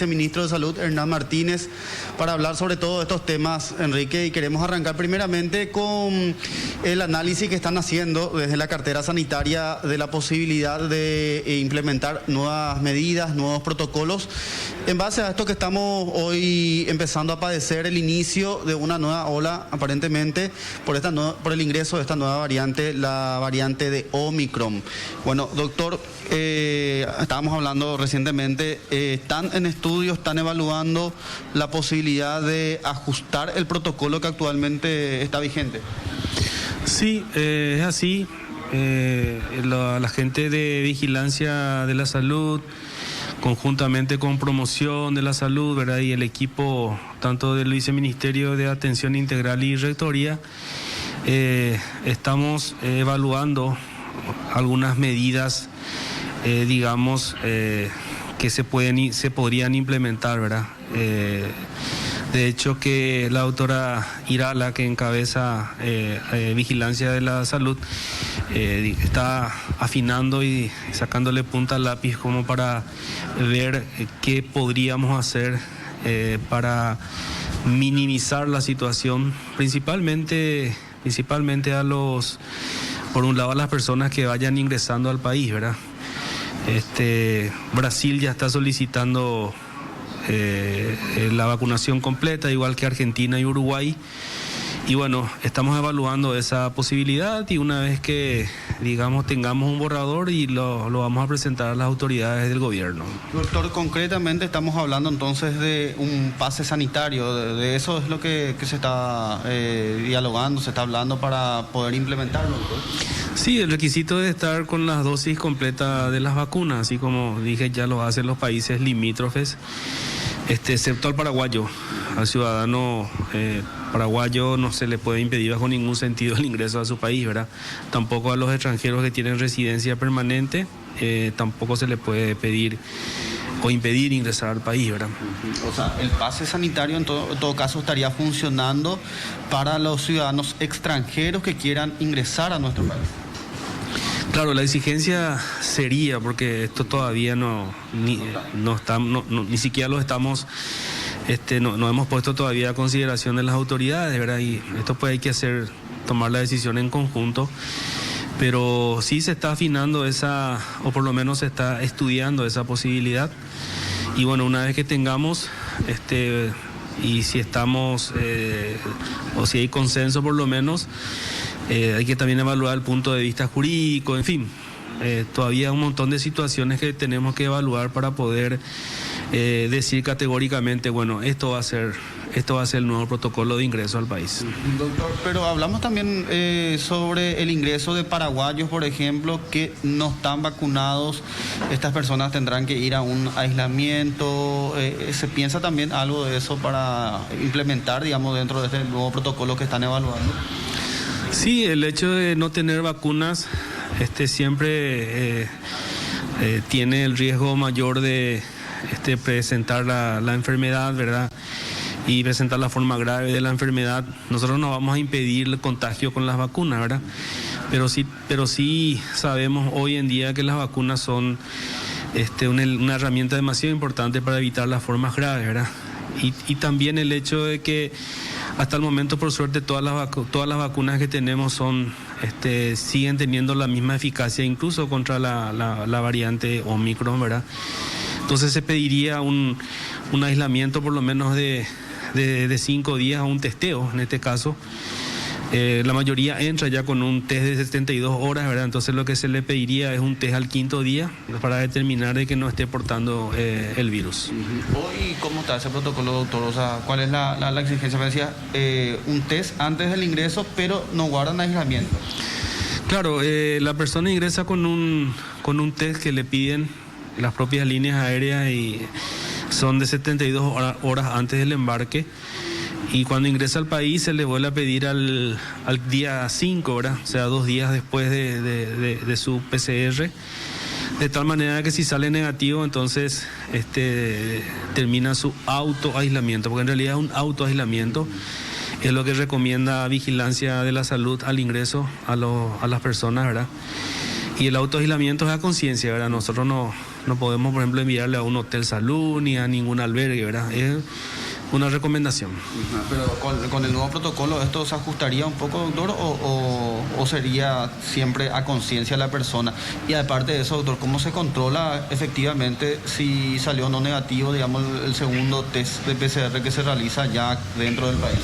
viceministro de Salud, Hernán Martínez, para hablar sobre todos estos temas, Enrique, y queremos arrancar primeramente con el análisis que están haciendo desde la cartera sanitaria de la posibilidad de implementar nuevas medidas, nuevos protocolos, en base a esto que estamos hoy empezando a padecer el inicio de una nueva ola, aparentemente, por el ingreso de esta nueva variante, la variante de Omicron. Bueno, doctor, estábamos hablando recientemente, están en estudio, están evaluando la posibilidad de ajustar el protocolo que actualmente está vigente. Sí, es así. La gente de Vigilancia de la Salud, conjuntamente con Promoción de la Salud, ¿verdad?, y el equipo tanto del Viceministerio de Atención Integral y Rectoría, estamos evaluando algunas medidas, que se podrían implementar, ¿verdad? De hecho, que la doctora Irala, que encabeza Vigilancia de la Salud, está afinando y sacándole punta al lápiz como para ver qué podríamos hacer para minimizar la situación, principalmente por un lado a las personas que vayan ingresando al país, ¿verdad? Brasil ya está solicitando la vacunación completa, igual que Argentina y Uruguay. Y bueno, estamos evaluando esa posibilidad y una vez que, tengamos un borrador y lo vamos a presentar a las autoridades del gobierno. Doctor, concretamente estamos hablando entonces de un pase sanitario, de eso es lo que se está dialogando, se está hablando para poder implementarlo, doctor. Sí, el requisito es estar con las dosis completas de las vacunas, así como dije, ya lo hacen los países limítrofes, excepto al paraguayo. Al ciudadano paraguayo no se le puede impedir bajo ningún sentido el ingreso a su país, ¿verdad? Tampoco a los extranjeros que tienen residencia permanente, tampoco se le puede pedir o impedir ingresar al país, ¿verdad? O sea, el pase sanitario en todo caso estaría funcionando para los ciudadanos extranjeros que quieran ingresar a nuestro país. Claro, la exigencia sería, porque esto todavía ni siquiera lo estamos, no hemos puesto todavía a consideración de las autoridades, ¿verdad? Y esto pues hay que tomar la decisión en conjunto, pero sí se está afinando o por lo menos se está estudiando esa posibilidad. Y bueno, una vez que tengamos, y si estamos, o si hay consenso por lo menos, hay que también evaluar el punto de vista jurídico, en fin, todavía un montón de situaciones que tenemos que evaluar para poder decir categóricamente, bueno, esto va a ser el nuevo protocolo de ingreso al país. Doctor, pero hablamos también sobre el ingreso de paraguayos, por ejemplo, que no están vacunados. Estas personas tendrán que ir a un aislamiento. ¿Se piensa también algo de eso para implementar, dentro de este nuevo protocolo que están evaluando? Sí, el hecho de no tener vacunas siempre tiene el riesgo mayor de presentar la enfermedad, ¿verdad? Y presentar la forma grave de la enfermedad. Nosotros no vamos a impedir el contagio con las vacunas, ¿verdad? Pero sí sabemos hoy en día que las vacunas son una herramienta demasiado importante para evitar las formas graves, ¿verdad? Y también el hecho de que hasta el momento, por suerte, todas las vacunas que tenemos siguen teniendo la misma eficacia, incluso contra la variante Omicron, ¿verdad? Entonces se pediría un aislamiento por lo menos de 5 días, a un testeo en este caso. La mayoría entra ya con un test de 72 horas, ¿verdad? Entonces lo que se le pediría es un test al 5.º día para determinar de que no esté portando el virus. Hoy, ¿cómo está ese protocolo, doctor? O sea, ¿cuál es la exigencia? Me decía, un test antes del ingreso, pero no guardan aislamiento. Claro, la persona ingresa con un test que le piden las propias líneas aéreas y son de 72 horas antes del embarque. Y cuando ingresa al país se le vuelve a pedir al día 5, ¿verdad? O sea, 2 días después de su PCR. De tal manera que si sale negativo, entonces termina su autoaislamiento, porque en realidad es un autoaislamiento. Es lo que recomienda Vigilancia de la Salud al ingreso a las personas, ¿verdad? Y el autoaislamiento es a conciencia, ¿verdad? Nosotros no No podemos, por ejemplo, enviarle a un hotel salud ni a ningún albergue, ¿verdad? Es una recomendación. Pero con el nuevo protocolo, ¿esto se ajustaría un poco, doctor, o sería siempre a conciencia de la persona? Y aparte de eso, doctor, ¿cómo se controla efectivamente si salió no negativo, digamos, el segundo test de PCR que se realiza ya dentro del país?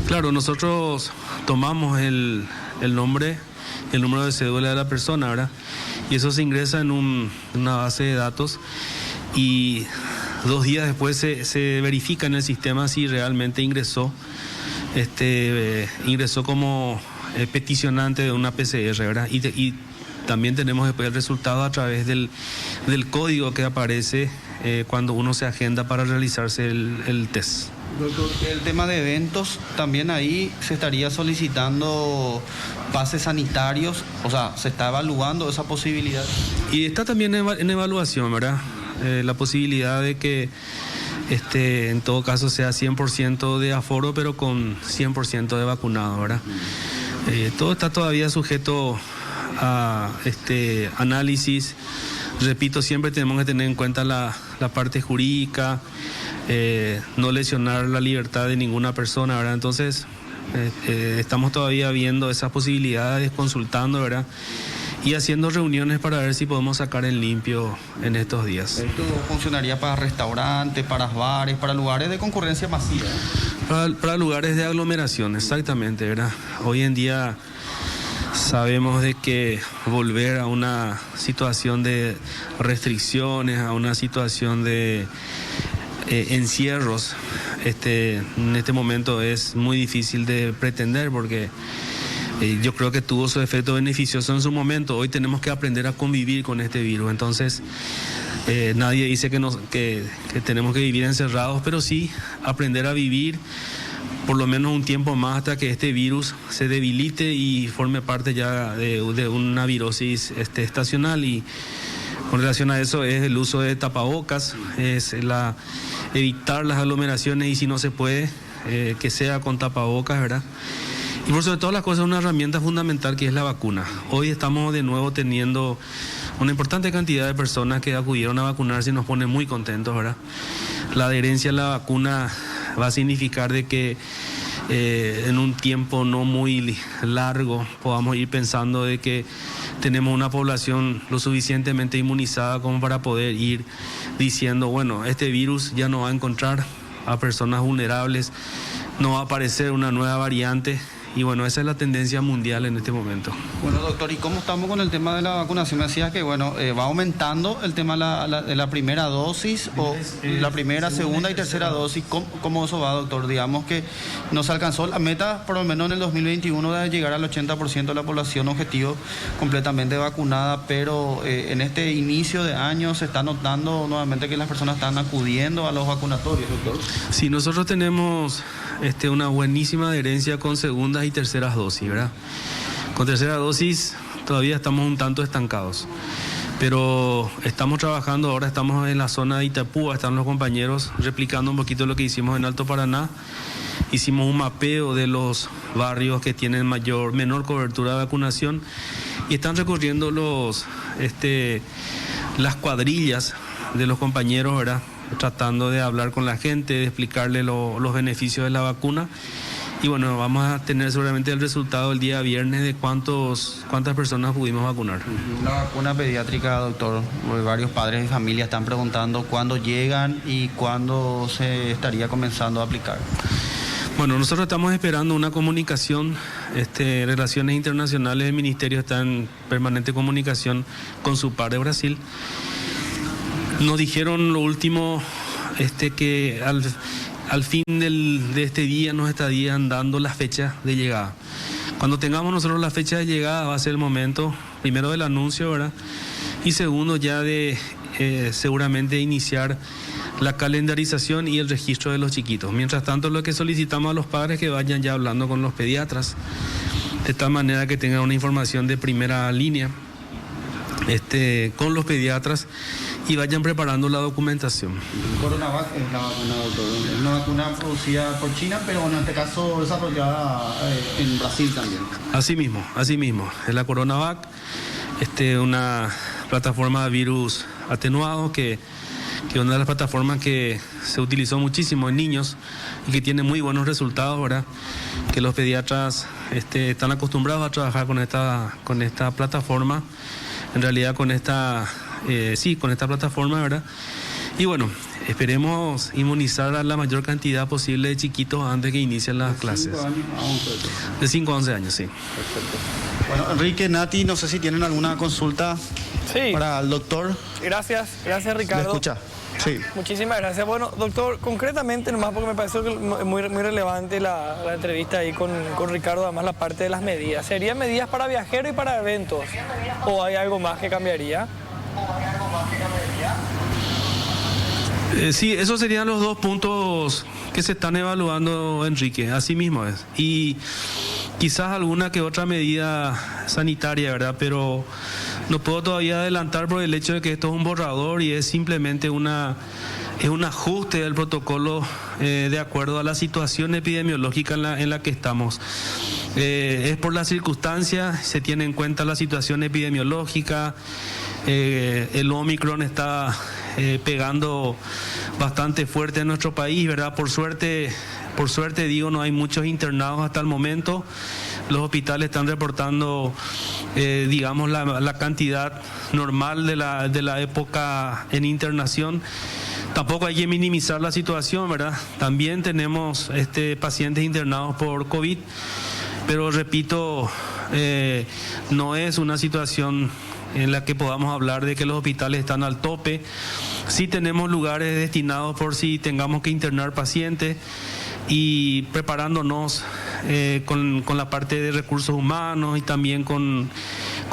Claro, nosotros tomamos el nombre, el número de cédula de la persona, ¿verdad? Y eso se ingresa en una base de datos y 2 días después se verifica en el sistema si realmente ingresó como peticionante de una PCR, ¿verdad? Y también tenemos después el resultado a través del código que aparece cuando uno se agenda para realizarse el test. Doctor, el tema de eventos, también ahí se estaría solicitando pases sanitarios, o sea, se está evaluando esa posibilidad. Y está también en evaluación, ¿verdad? La posibilidad de que en todo caso sea 100% de aforo, pero con 100% de vacunado, ¿verdad? Todo está todavía sujeto a análisis. Repito, siempre tenemos que tener en cuenta la parte jurídica, no lesionar la libertad de ninguna persona, ¿verdad? Entonces, estamos todavía viendo esas posibilidades, consultando, ¿verdad? Y haciendo reuniones para ver si podemos sacar en limpio en estos días. ¿Esto funcionaría para restaurantes, para bares, para lugares de concurrencia masiva? Para lugares de aglomeración, exactamente, ¿verdad? Hoy en día sabemos de que volver a una situación de restricciones, a una situación de encierros, en este momento es muy difícil de pretender porque yo creo que tuvo su efecto beneficioso en su momento. Hoy tenemos que aprender a convivir con este virus. Entonces, nadie dice que tenemos que vivir encerrados, pero sí aprender a vivir por lo menos un tiempo más hasta que este virus se debilite y forme parte ya de una virosis estacional. Y con relación a eso es el uso de tapabocas, es evitar las aglomeraciones y si no se puede, que sea con tapabocas, ¿verdad? Y por sobre todas las cosas, una herramienta fundamental que es la vacuna. Hoy estamos de nuevo teniendo una importante cantidad de personas que acudieron a vacunarse y nos pone muy contentos, ¿verdad? La adherencia a la vacuna va a significar de que en un tiempo no muy largo podamos ir pensando de que tenemos una población lo suficientemente inmunizada como para poder ir diciendo, bueno, este virus ya no va a encontrar a personas vulnerables, no va a aparecer una nueva variante. Y bueno, esa es la tendencia mundial en este momento. Bueno, doctor, ¿y cómo estamos con el tema de la vacunación? Me decía que, bueno, va aumentando el tema de la primera dosis, o la primera, segunda y tercera dosis. ¿Cómo eso va, doctor? Digamos que no se alcanzó la meta, por lo menos en el 2021, de llegar al 80% de la población objetivo completamente vacunada, pero en este inicio de año se está notando nuevamente que las personas están acudiendo a los vacunatorios, doctor. Sí, nosotros tenemos una buenísima adherencia con segundas y terceras dosis, ¿verdad? Con tercera dosis todavía estamos un tanto estancados, pero estamos trabajando, ahora estamos en la zona de Itapúa, están los compañeros replicando un poquito lo que hicimos en Alto Paraná. Hicimos un mapeo de los barrios que tienen menor cobertura de vacunación y están recorriendo las cuadrillas de los compañeros, ¿verdad? Tratando de hablar con la gente, de explicarle los beneficios de la vacuna. Y bueno, vamos a tener seguramente el resultado el día viernes de cuántas personas pudimos vacunar. La vacuna pediátrica, doctor, varios padres y familias están preguntando cuándo llegan y cuándo se estaría comenzando a aplicar. Bueno, nosotros estamos esperando una comunicación, Relaciones Internacionales del Ministerio está en permanente comunicación con su par de Brasil. Nos dijeron lo último, que al fin de este día nos estarían dando la fecha de llegada. Cuando tengamos nosotros la fecha de llegada va a ser el momento, primero del anuncio, ¿verdad? Y segundo ya de seguramente iniciar la calendarización y el registro de los chiquitos. Mientras tanto, lo que solicitamos a los padres es que vayan ya hablando con los pediatras, de tal manera que tengan una información de primera línea con los pediatras y vayan preparando la documentación. CoronaVac es la vacuna, doctor. Es una vacuna producida por China, pero en este caso desarrollada en Brasil también. Así mismo. Es la CoronaVac, una plataforma de virus atenuado, que es una de las plataformas que se utilizó muchísimo en niños y que tiene muy buenos resultados, ¿verdad? Que los pediatras están acostumbrados a trabajar con esta plataforma, en realidad con esta plataforma, ¿verdad? Y bueno, esperemos inmunizar a la mayor cantidad posible de chiquitos antes que inicien las clases. De 5 a 11 años, sí. Perfecto. Bueno, Enrique, Nati, no sé si tienen alguna consulta para el doctor. Gracias Ricardo. ¿Me escucha? Sí. Muchísimas gracias. Bueno, doctor, concretamente, nomás porque me pareció muy relevante la entrevista ahí con Ricardo, además la parte de las medidas. ¿Serían medidas para viajeros y para eventos? ¿O hay algo más que cambiaría? Sí, esos serían los dos puntos que se están evaluando, Enrique, así mismo es. Y quizás alguna que otra medida sanitaria, ¿verdad? Pero no puedo todavía adelantar por el hecho de que esto es un borrador y es simplemente un ajuste del protocolo de acuerdo a la situación epidemiológica en la que estamos. Es por las circunstancias, se tiene en cuenta la situación epidemiológica. El Omicron está pegando bastante fuerte en nuestro país, ¿verdad? Por suerte digo, no hay muchos internados hasta el momento. Los hospitales están reportando, digamos, la cantidad normal de la época en internación. Tampoco hay que minimizar la situación, ¿verdad? También tenemos pacientes internados por COVID, pero repito, no es una situación en la que podamos hablar de que los hospitales están al tope. Sí tenemos lugares destinados por si tengamos que internar pacientes y preparándonos con la parte de recursos humanos y también con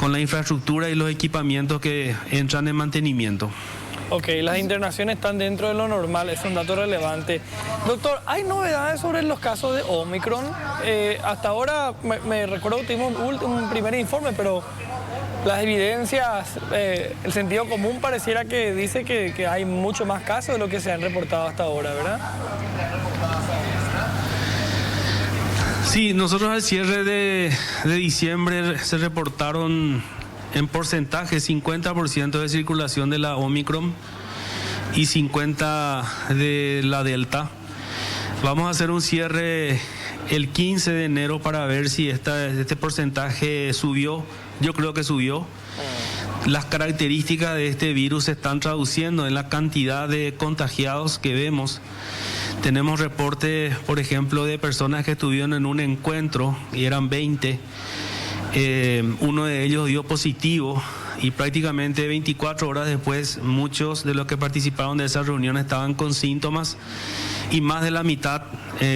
la infraestructura y los equipamientos que entran en mantenimiento. Ok, las internaciones están dentro de lo normal, es un dato relevante. Doctor, ¿hay novedades sobre los casos de Omicron? Hasta ahora, me recuerdo que tuvimos un primer informe, pero las evidencias, el sentido común pareciera que dice que hay mucho más casos de lo que se han reportado hasta ahora, ¿verdad? Sí, nosotros al cierre de diciembre se reportaron en porcentaje 50% de circulación de la Omicron y 50% de la Delta. Vamos a hacer un cierre el 15 de enero para ver si este porcentaje subió. Yo creo que subió. Las características de este virus se están traduciendo en la cantidad de contagiados que vemos. Tenemos reportes, por ejemplo, de personas que estuvieron en un encuentro y eran 20. Uno de ellos dio positivo y prácticamente 24 horas después muchos de los que participaron de esa reunión estaban con síntomas y más de la mitad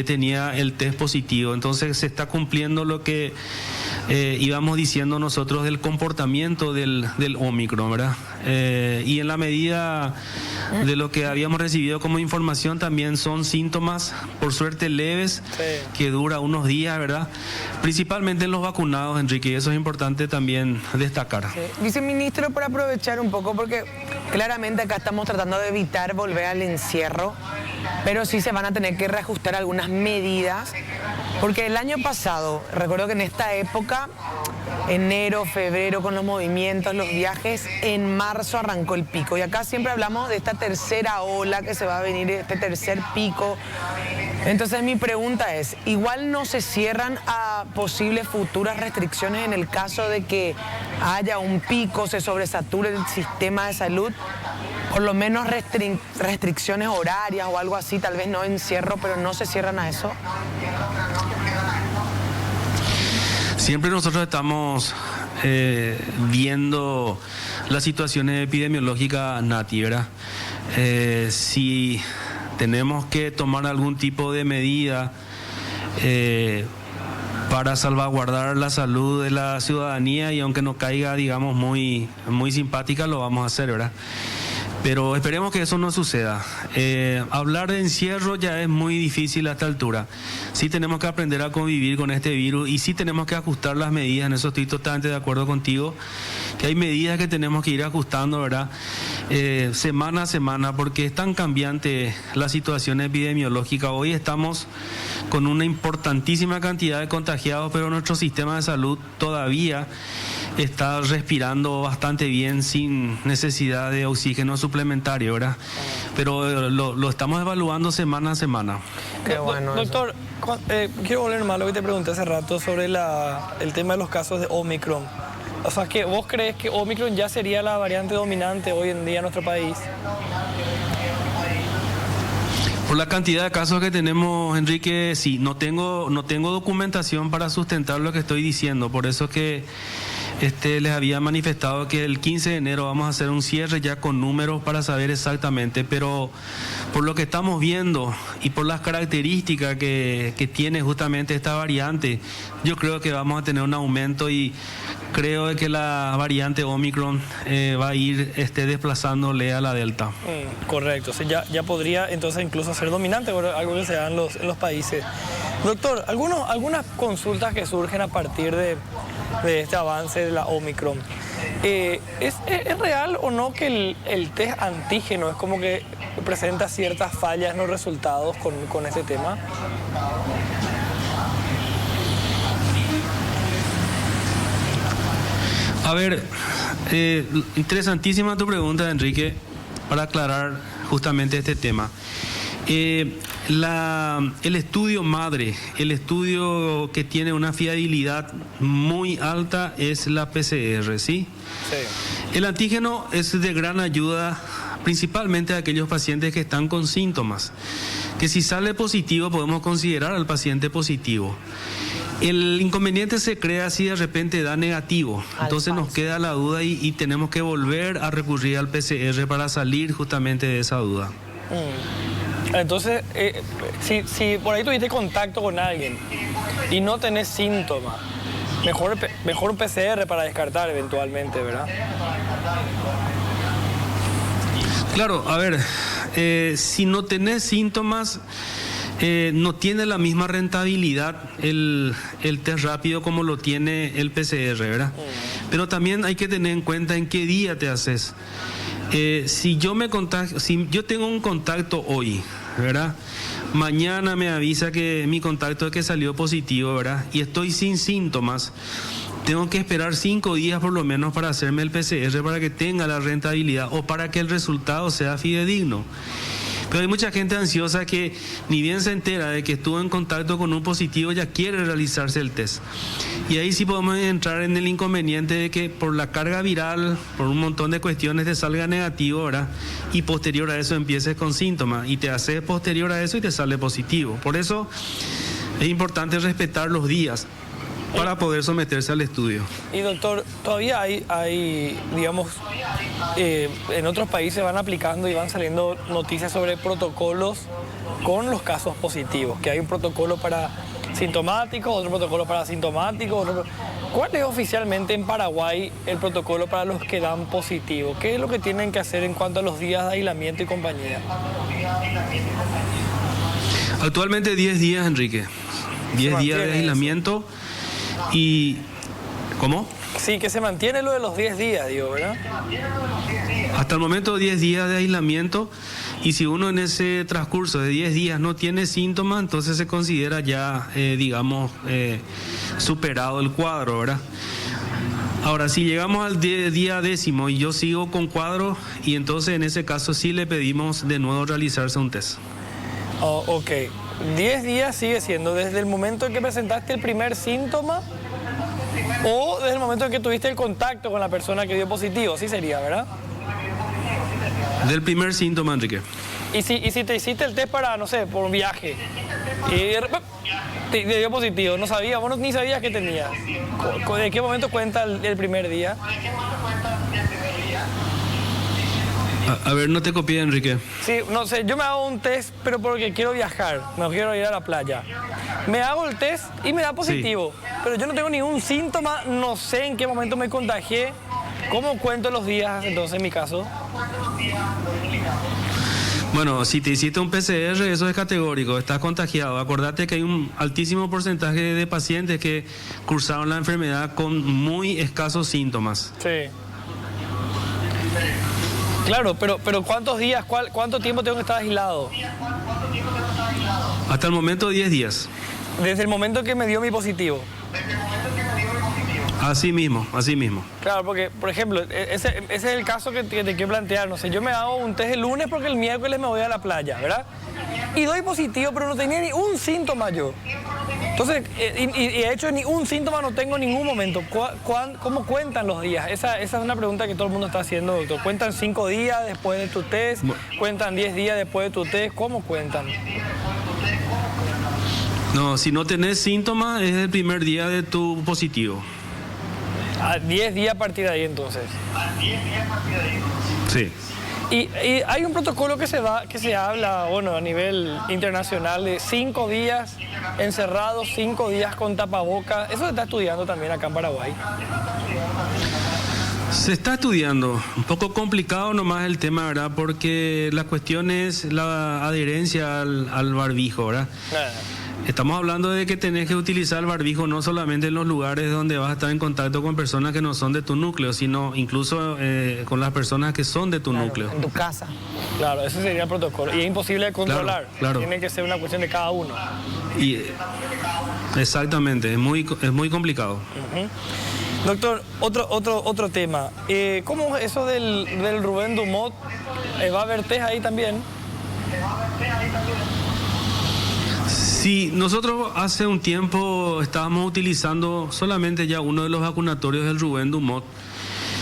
tenía el test positivo. Entonces se está cumpliendo lo que íbamos diciendo nosotros del comportamiento del Omicron, ¿verdad? Y en la medida de lo que habíamos recibido como información también son síntomas, por suerte leves, que dura unos días, ¿verdad? Principalmente en los vacunados, Enrique, y eso es importante también destacar. Sí. Viceministro, para aprovechar un poco, porque claramente acá estamos tratando de evitar volver al encierro, pero sí se van a tener que reajustar algunas medidas, porque el año pasado, recuerdo que en esta época, enero, febrero, con los movimientos, los viajes, en marzo arrancó el pico. Y acá siempre hablamos de esta tercera ola que se va a venir, este tercer pico. Entonces mi pregunta es, ¿igual no se cierran a posibles futuras restricciones en el caso de que haya un pico, se sobresature el sistema de salud? Por lo menos restricciones horarias o algo así, tal vez no encierro, pero no se cierran a eso. Siempre nosotros estamos viendo las situaciones epidemiológicas, Nati, ¿verdad? Si tenemos que tomar algún tipo de medida para salvaguardar la salud de la ciudadanía, y aunque nos caiga, digamos, muy simpática, lo vamos a hacer, ¿verdad? Pero esperemos que eso no suceda. Hablar de encierro ya es muy difícil a esta altura. Sí tenemos que aprender a convivir con este virus y sí tenemos que ajustar las medidas, en eso estoy totalmente de acuerdo contigo. que hay medidas que tenemos que ir ajustando, ¿verdad? Semana a semana, porque es tan cambiante la situación epidemiológica. Hoy estamos con una importantísima cantidad de contagiados, pero nuestro sistema de salud todavía está respirando bastante bien sin necesidad de oxígeno suplementario, ¿verdad? Pero lo estamos evaluando semana a semana. Qué bueno. Doctor, quiero volver más a lo que te pregunté hace rato sobre el tema de los casos de Omicron. O sea, que ¿vos crees que Omicron ya sería la variante dominante hoy en día en nuestro país? Por la cantidad de casos que tenemos, Enrique, sí, no tengo documentación para sustentar lo que estoy diciendo. Por eso es que les había manifestado que el 15 de enero vamos a hacer un cierre ya con números para saber exactamente, pero por lo que estamos viendo y por las características que tiene justamente esta variante, yo creo que vamos a tener un aumento y creo que la variante Omicron va a ir desplazándole a la Delta. Correcto, o sea, ya podría entonces incluso ser dominante, algo que se da en los países. Doctor, algunas consultas que surgen a partir de este avance de la Omicron. ¿Es real o no que el test antígeno es como que presenta ciertas fallas en los resultados con este tema? A ver, interesantísima tu pregunta, Enrique, para aclarar justamente este tema. El estudio madre, el estudio que tiene una fiabilidad muy alta es la PCR, ¿sí? Sí. El antígeno es de gran ayuda principalmente a aquellos pacientes que están con síntomas, que si sale positivo podemos considerar al paciente positivo. El inconveniente se crea si de repente da negativo, entonces nos queda la duda y tenemos que volver a recurrir al PCR para salir justamente de esa duda. Entonces, si por ahí tuviste contacto con alguien y no tenés síntomas, mejor un PCR para descartar eventualmente, ¿verdad? Claro, a ver, si no tenés síntomas, no tiene la misma rentabilidad el test rápido como lo tiene el PCR, ¿verdad? Pero también hay que tener en cuenta en qué día te haces. Si yo tengo un contacto hoy, ¿verdad? Mañana me avisa que mi contacto es que salió positivo, ¿verdad? Y estoy sin síntomas. Tengo que esperar 5 días por lo menos para hacerme el PCR para que tenga la rentabilidad o para que el resultado sea fidedigno. Pero hay mucha gente ansiosa que ni bien se entera de que estuvo en contacto con un positivo ya quiere realizarse el test. Y ahí sí podemos entrar en el inconveniente de que por la carga viral, por un montón de cuestiones te salga negativo, ¿verdad? Y posterior a eso empieces con síntomas y te haces posterior a eso y te sale positivo. Por eso es importante respetar los días para poder someterse al estudio. Y doctor, todavía hay digamos, en otros países van aplicando y van saliendo noticias sobre protocolos con los casos positivos, que hay un protocolo para sintomáticos, otro protocolo para asintomáticos. ¿Cuál es oficialmente en Paraguay el protocolo para los que dan positivo? ¿Qué es lo que tienen que hacer en cuanto a los días de aislamiento y compañía? Actualmente 10 días, Enrique. 10 días de aislamiento. ¿Y cómo? Sí, que se mantiene lo de los 10 días, digo, ¿verdad? Hasta el momento 10 días de aislamiento, y si uno en ese transcurso de 10 días no tiene síntomas, entonces se considera ya, superado el cuadro, ¿verdad? Ahora, si llegamos al día 10º y yo sigo con cuadro, y entonces en ese caso sí le pedimos de nuevo realizarse un test. Oh, ok. 10 días sigue siendo desde el momento en que presentaste el primer síntoma o desde el momento en que tuviste el contacto con la persona que dio positivo, sí sería, ¿verdad? Del primer síntoma, Enrique. Y si te hiciste el test para, no sé, por un viaje y te dio positivo, no sabías, vos ni sabías que tenías. ¿De qué momento cuenta el primer día? A ver, no te copié, Enrique. Sí, no sé, yo me hago un test, pero porque quiero viajar, no quiero ir a la playa. Me hago el test y me da positivo, sí. Pero yo no tengo ningún síntoma, no sé en qué momento me contagié. ¿Cómo cuento los días entonces en mi caso? Bueno, si te hiciste un PCR, eso es categórico, estás contagiado. Acordate que hay un altísimo porcentaje de pacientes que cursaron la enfermedad con muy escasos síntomas. Sí. Claro, pero ¿cuántos días, cuánto tiempo tengo que estar aislado? Hasta el momento 10 días. Desde el momento que me dio mi positivo. Así mismo, así mismo. Claro, porque, por ejemplo, ese es el caso que te quiero plantear. No sé, yo me hago un test el lunes porque el miércoles me voy a la playa, ¿verdad? Y doy positivo, pero no tenía ni un síntoma yo. Entonces, y de hecho ni un síntoma no tengo en ningún momento. ¿Cómo cuentan los días? Esa es una pregunta que todo el mundo está haciendo, doctor. ¿Cuentan 5 días después de tu test? ¿Cuentan 10 días después de tu test? ¿Cómo cuentan? No, si no tenés síntomas es el primer día de tu positivo. A 10 días a partir de ahí, entonces. Sí. Y hay un protocolo que se habla, bueno, a nivel internacional de 5 días encerrados, 5 días con tapabocas. Eso se está estudiando también acá en Paraguay. Se está estudiando, un poco complicado nomás el tema, ¿verdad? Porque la cuestión es la adherencia al barbijo, ¿verdad? Estamos hablando de que tenés que utilizar el barbijo no solamente en los lugares donde vas a estar en contacto con personas que no son de tu núcleo, sino incluso con las personas que son de tu núcleo. En tu casa. Claro, ese sería el protocolo. Y es imposible de controlar. Claro. Tiene que ser una cuestión de cada uno. Y, exactamente, es muy complicado. Doctor, otro tema. ¿Cómo es eso del Rubén Dumont? ¿Va a haber test ahí también? Sí, nosotros hace un tiempo estábamos utilizando solamente ya uno de los vacunatorios del Rubén Dumont.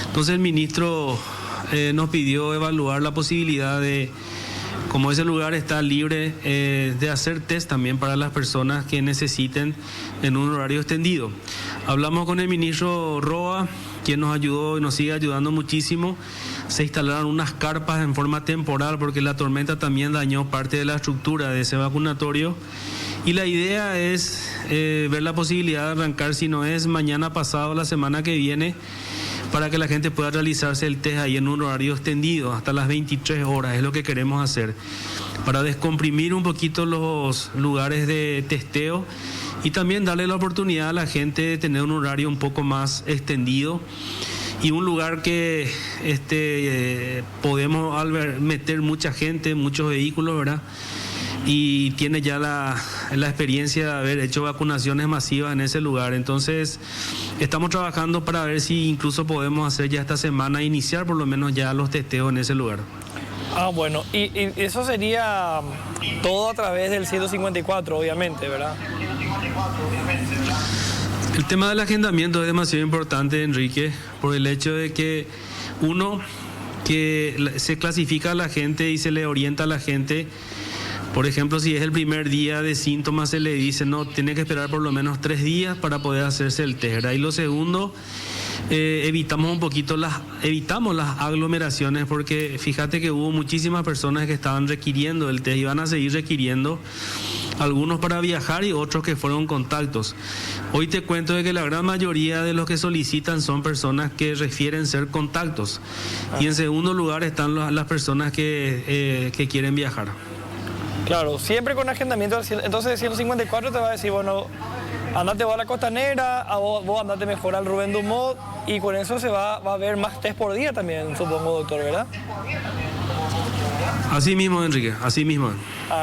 Entonces el ministro nos pidió evaluar la posibilidad de, como ese lugar está libre, de hacer test también para las personas que necesiten en un horario extendido. Hablamos con el ministro Roa, quien nos ayudó y nos sigue ayudando muchísimo. Se instalaron unas carpas en forma temporal porque la tormenta también dañó parte de la estructura de ese vacunatorio. Y la idea es ver la posibilidad de arrancar, si no es mañana pasado, la semana que viene, para que la gente pueda realizarse el test ahí en un horario extendido, hasta las 23 horas, es lo que queremos hacer, para descomprimir un poquito los lugares de testeo y también darle la oportunidad a la gente de tener un horario un poco más extendido y un lugar que podemos meter mucha gente, muchos vehículos, ¿verdad? Y tiene ya la experiencia de haber hecho vacunaciones masivas en ese lugar. Entonces estamos trabajando para ver si incluso podemos hacer ya esta semana, iniciar por lo menos ya los testeos en ese lugar. Bueno, y eso sería todo a través del 154, obviamente, ¿verdad? El tema del agendamiento es demasiado importante, Enrique, por el hecho de que que se clasifica a la gente y se le orienta a la gente. Por ejemplo, si es el primer día de síntomas, se le dice, no, tiene que esperar por lo menos 3 días para poder hacerse el test, ¿verdad? Y lo segundo, evitamos las aglomeraciones, porque fíjate que hubo muchísimas personas que estaban requiriendo el test y van a seguir requiriendo, algunos para viajar y otros que fueron contactos. Hoy te cuento de que la gran mayoría de los que solicitan son personas que refieren ser contactos. Y en segundo lugar están las personas que quieren viajar. Claro, siempre con agendamiento. Entonces el 154 te va a decir, bueno, andate vos a la Costanera, vos andate mejor al Rubén Dumont, y con eso va a haber más test por día también, supongo, doctor, ¿verdad? Así mismo, Enrique, así mismo.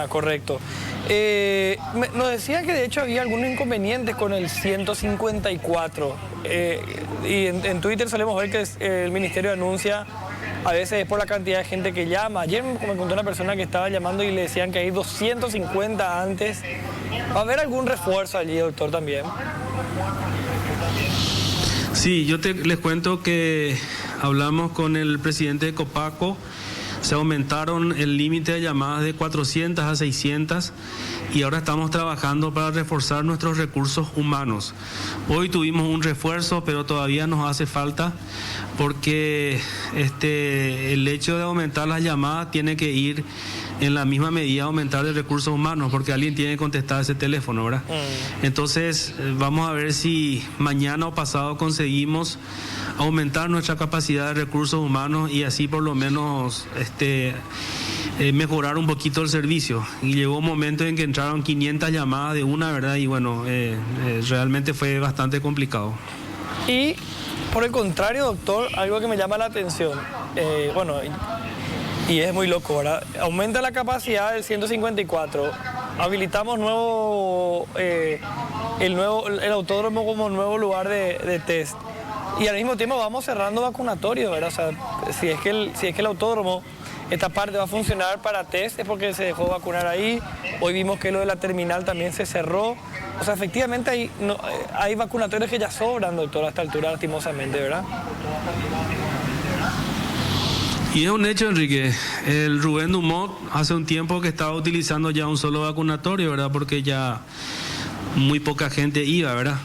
Correcto. Nos decían que de hecho había algunos inconvenientes con el 154. Y en Twitter solemos ver que el ministerio anuncia, a veces es por la cantidad de gente que llama. Ayer me contó una persona que estaba llamando y le decían que hay 250 antes. ¿Va a haber algún refuerzo allí, doctor, también? Sí, les cuento que hablamos con el presidente de Copaco. Se aumentaron el límite de llamadas de 400 a 600 y ahora estamos trabajando para reforzar nuestros recursos humanos. Hoy tuvimos un refuerzo, pero todavía nos hace falta porque el hecho de aumentar las llamadas tiene que ir en la misma medida aumentar de recursos humanos, porque alguien tiene que contestar ese teléfono, ¿verdad? Entonces vamos a ver si mañana o pasado conseguimos aumentar nuestra capacidad de recursos humanos y así por lo menos mejorar un poquito el servicio. Y llegó un momento en que entraron 500 llamadas de una, ¿verdad? Y bueno, realmente fue bastante complicado. Y por el contrario, doctor, algo que me llama la atención, bueno, y es muy loco, ¿verdad? Aumenta la capacidad del 154, habilitamos el autódromo como nuevo lugar de test. Y al mismo tiempo vamos cerrando vacunatorios, ¿verdad? O sea, si es que el autódromo, esta parte va a funcionar para test, es porque se dejó vacunar ahí. Hoy vimos que lo de la terminal también se cerró. O sea, efectivamente hay vacunatorios que ya sobran, doctor, a esta altura, lastimosamente, ¿verdad? Y es un hecho, Enrique, el Rubén Dumont hace un tiempo que estaba utilizando ya un solo vacunatorio, ¿verdad? Porque ya muy poca gente iba, ¿verdad?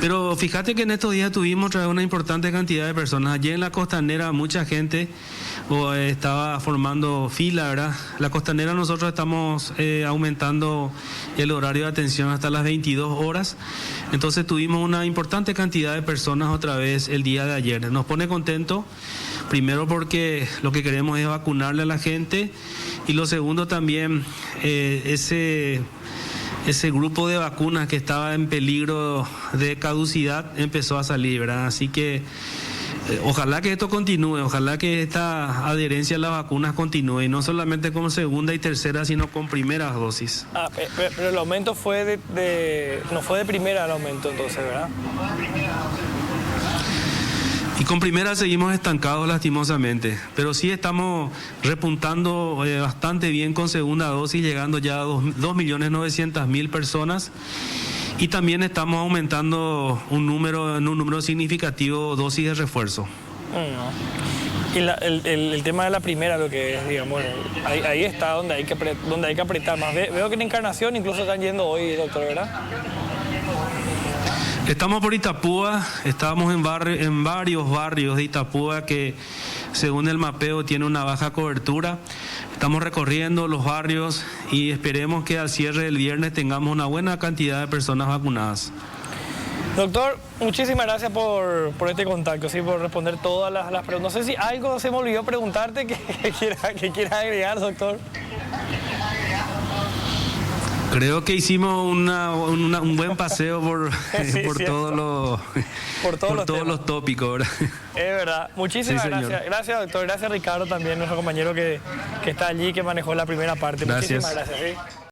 Pero fíjate que en estos días tuvimos otra vez una importante cantidad de personas. Allí en la Costanera mucha gente estaba formando fila, ¿verdad? La Costanera nosotros estamos aumentando el horario de atención hasta las 22 horas. Entonces tuvimos una importante cantidad de personas otra vez el día de ayer. Nos pone contento, primero porque lo que queremos es vacunarle a la gente, y lo segundo también ese grupo de vacunas que estaba en peligro de caducidad empezó a salir, ¿verdad? Así que ojalá que esto continúe, ojalá que esta adherencia a las vacunas continúe, y no solamente con segunda y tercera, sino con primeras dosis. Pero el aumento no fue de primera el aumento entonces, ¿verdad? Y con primera seguimos estancados lastimosamente, pero sí estamos repuntando bastante bien con segunda dosis, llegando ya a 2.900.000 personas, y también estamos aumentando en un número significativo dosis de refuerzo. Y el tema de la primera, lo que es, digamos, ahí está donde hay que apretar más. Veo que en Encarnación incluso están yendo hoy, doctor, ¿verdad? Estamos por Itapúa, estamos en varios barrios de Itapúa que, según el mapeo, tiene una baja cobertura. Estamos recorriendo los barrios y esperemos que al cierre del viernes tengamos una buena cantidad de personas vacunadas. Doctor, muchísimas gracias por este contacto, ¿sí? Por responder todas las preguntas. No sé si algo se me olvidó preguntarte que quieras agregar, doctor. Creo que hicimos un buen paseo por todos los tópicos, ¿verdad? Es verdad. Muchísimas gracias. Gracias, doctor. Gracias, Ricardo, también, nuestro compañero que está allí, que manejó la primera parte. Gracias. Muchísimas gracias. ¿Sí?